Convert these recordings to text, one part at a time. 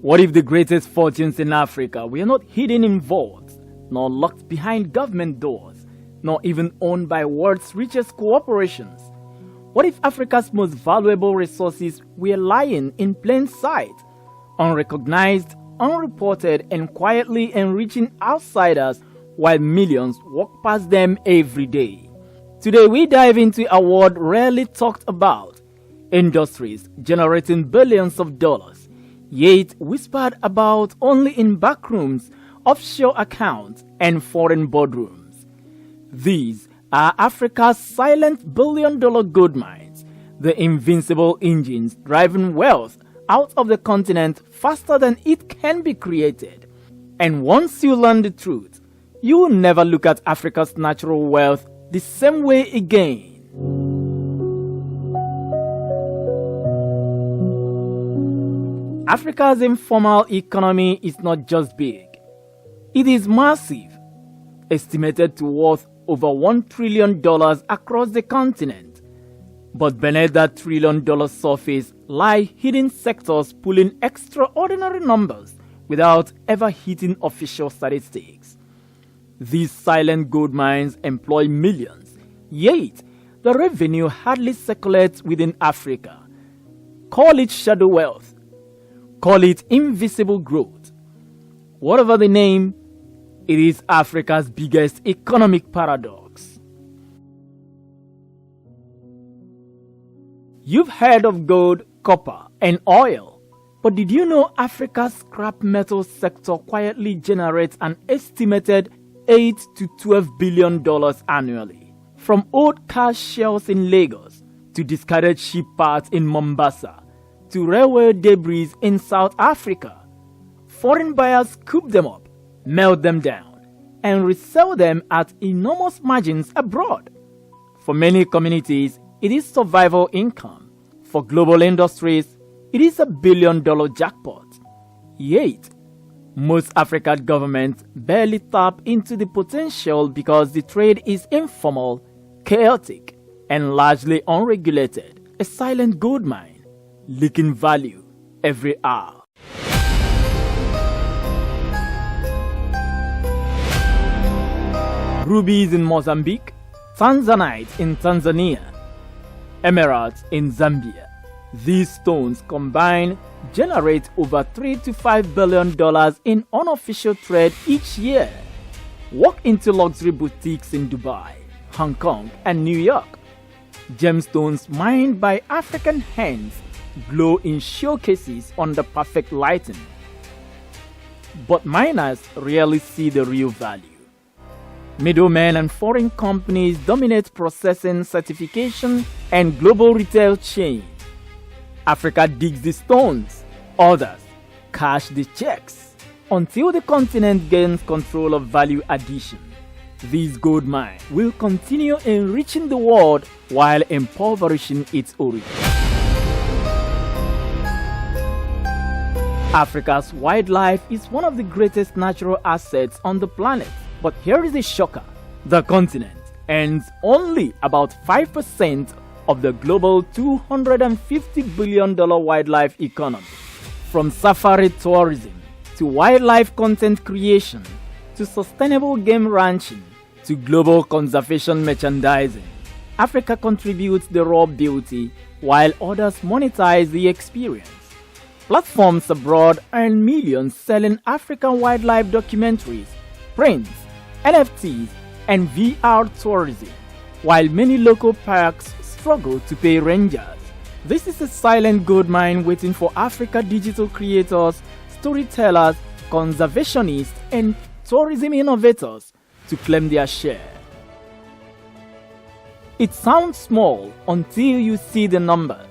What if the greatest fortunes in Africa were not hidden in vaults, nor locked behind government doors, nor even owned by world's richest corporations? What if Africa's most valuable resources were lying in plain sight, unrecognized, unreported, and quietly enriching outsiders while millions walk past them every day? Today we dive into a world rarely talked about: industries generating billions of dollars, yet whispered about only in backrooms, offshore accounts, and foreign boardrooms. These are Africa's silent billion-dollar gold mines, the invincible engines driving wealth out of the continent faster than it can be created. And once you learn the truth, you will never look at Africa's natural wealth the same way again. Africa's informal economy is not just big, it is massive, estimated to worth over $1 trillion across the continent. But beneath that trillion-dollar surface lie hidden sectors pulling extraordinary numbers without ever hitting official statistics. These silent gold mines employ millions, yet the revenue hardly circulates within Africa. Call it shadow wealth, call it invisible growth. Whatever the name, it is Africa's biggest economic paradox. You've heard of gold, copper, and oil, but did you know Africa's scrap metal sector quietly generates an estimated $8 to $12 billion annually? From old car shells in Lagos, to discarded ship parts in Mombasa, to railway debris in South Africa, foreign buyers scoop them up, melt them down, and resell them at enormous margins abroad. For many communities, it is survival income. For global industries, it is a billion-dollar jackpot. Yet, most African governments barely tap into the potential because the trade is informal, chaotic, and largely unregulated, a silent gold mine, leaking value every hour. Rubies in Mozambique, Tanzanite in Tanzania, emeralds in Zambia. These stones combined generate over $3 to $5 billion in unofficial trade each year. Walk into luxury boutiques in Dubai, Hong Kong, and New York. Gemstones mined by African hands glow in showcases under perfect lighting. But miners rarely see the real value. Middlemen and foreign companies dominate processing, certification, and global retail chains. Africa digs the stones, others cash the checks, until the continent gains control of value addition. These gold mines will continue enriching the world while impoverishing its origin. Africa's wildlife is one of the greatest natural assets on the planet. But here is the shocker: the continent earns only about 5% of the global $250 billion wildlife economy. From safari tourism, to wildlife content creation, to sustainable game ranching, to global conservation merchandising, Africa contributes the raw beauty while others monetize the experience. Platforms abroad earn millions selling African wildlife documentaries, prints, NFTs, and VR tourism, while many local parks struggle to pay rangers. This is a silent gold mine waiting for Africa digital creators, storytellers, conservationists, and tourism innovators to claim their share. It sounds small until you see the numbers.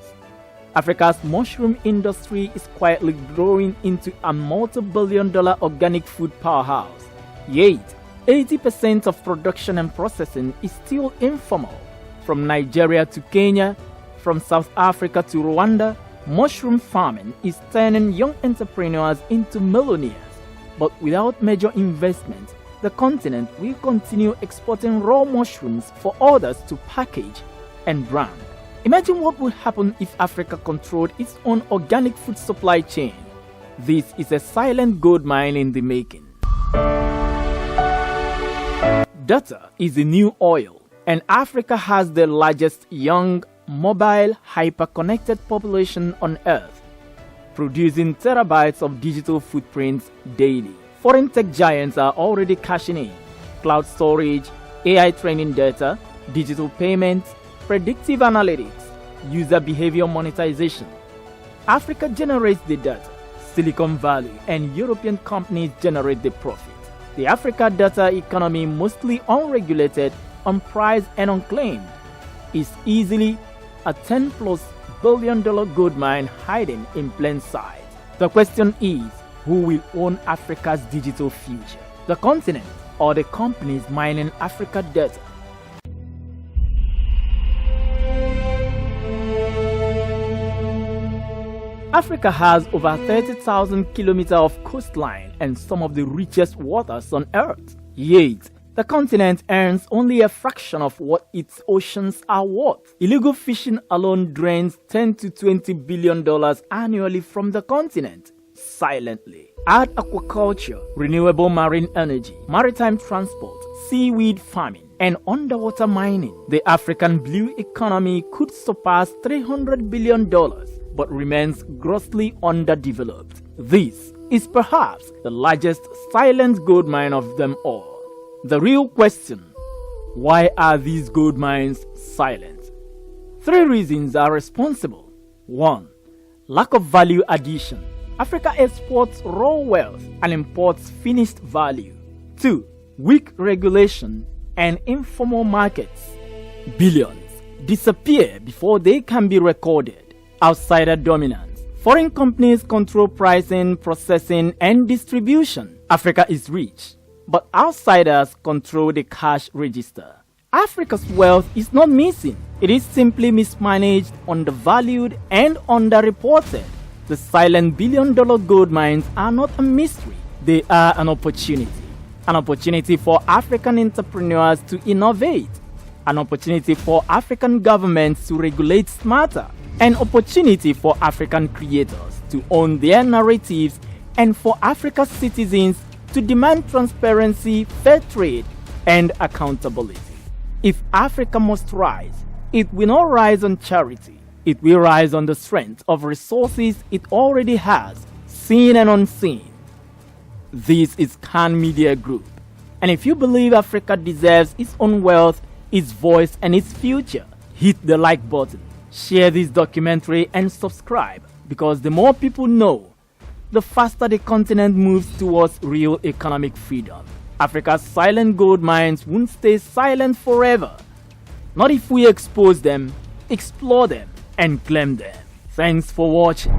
Africa's mushroom industry is quietly growing into a multi-billion-dollar organic food powerhouse. Yet, 80% of production and processing is still informal. From Nigeria to Kenya, from South Africa to Rwanda, mushroom farming is turning young entrepreneurs into millionaires. But without major investment, the continent will continue exporting raw mushrooms for others to package and brand. Imagine what would happen if Africa controlled its own organic food supply chain. This is a silent gold mine in the making. Data is the new oil, and Africa has the largest young, mobile, hyper-connected population on Earth, producing terabytes of digital footprints daily. Foreign tech giants are already cashing in. Cloud storage, AI training data, digital payments, predictive analytics, user behavior monetization. Africa generates the data, Silicon Valley and European companies generate the profit. The Africa data economy, mostly unregulated, unpriced and unclaimed, is easily a $10+ billion gold mine hiding in plain sight. The question is, who will own Africa's digital future? The continent or the companies mining Africa data? Africa has over 30,000 kilometers of coastline and some of the richest waters on Earth. Yet, the continent earns only a fraction of what its oceans are worth. Illegal fishing alone drains $10 to $20 billion annually from the continent, silently. Add aquaculture, renewable marine energy, maritime transport, seaweed farming, and underwater mining. The African blue economy could surpass $300 billion, but remains grossly underdeveloped. This is perhaps the largest silent gold mine of them all. The real question: why are these gold mines silent? 3 reasons are responsible. 1. Lack of value addition. Africa exports raw wealth and imports finished value. 2. Weak regulation and informal markets. Billions disappear before they can be recorded. Outsider dominance. Foreign companies control pricing, processing, and distribution. Africa is rich, but outsiders control the cash register. Africa's wealth is not missing. It is simply mismanaged, undervalued, and underreported. The silent billion-dollar gold mines are not a mystery. They are an opportunity. An opportunity for African entrepreneurs to innovate. An opportunity for African governments to regulate smarter. An opportunity for African creators to own their narratives and for Africa's citizens to demand transparency, fair trade, and accountability. If Africa must rise, it will not rise on charity. It will rise on the strength of resources it already has, seen and unseen. This is Kann Media Group. And if you believe Africa deserves its own wealth, its voice, and its future, hit the like button. Share this documentary and subscribe, because the more people know, the faster the continent moves towards real economic freedom. Africa's silent gold mines won't stay silent forever. Not if we expose them, explore them, and claim them. Thanks for watching.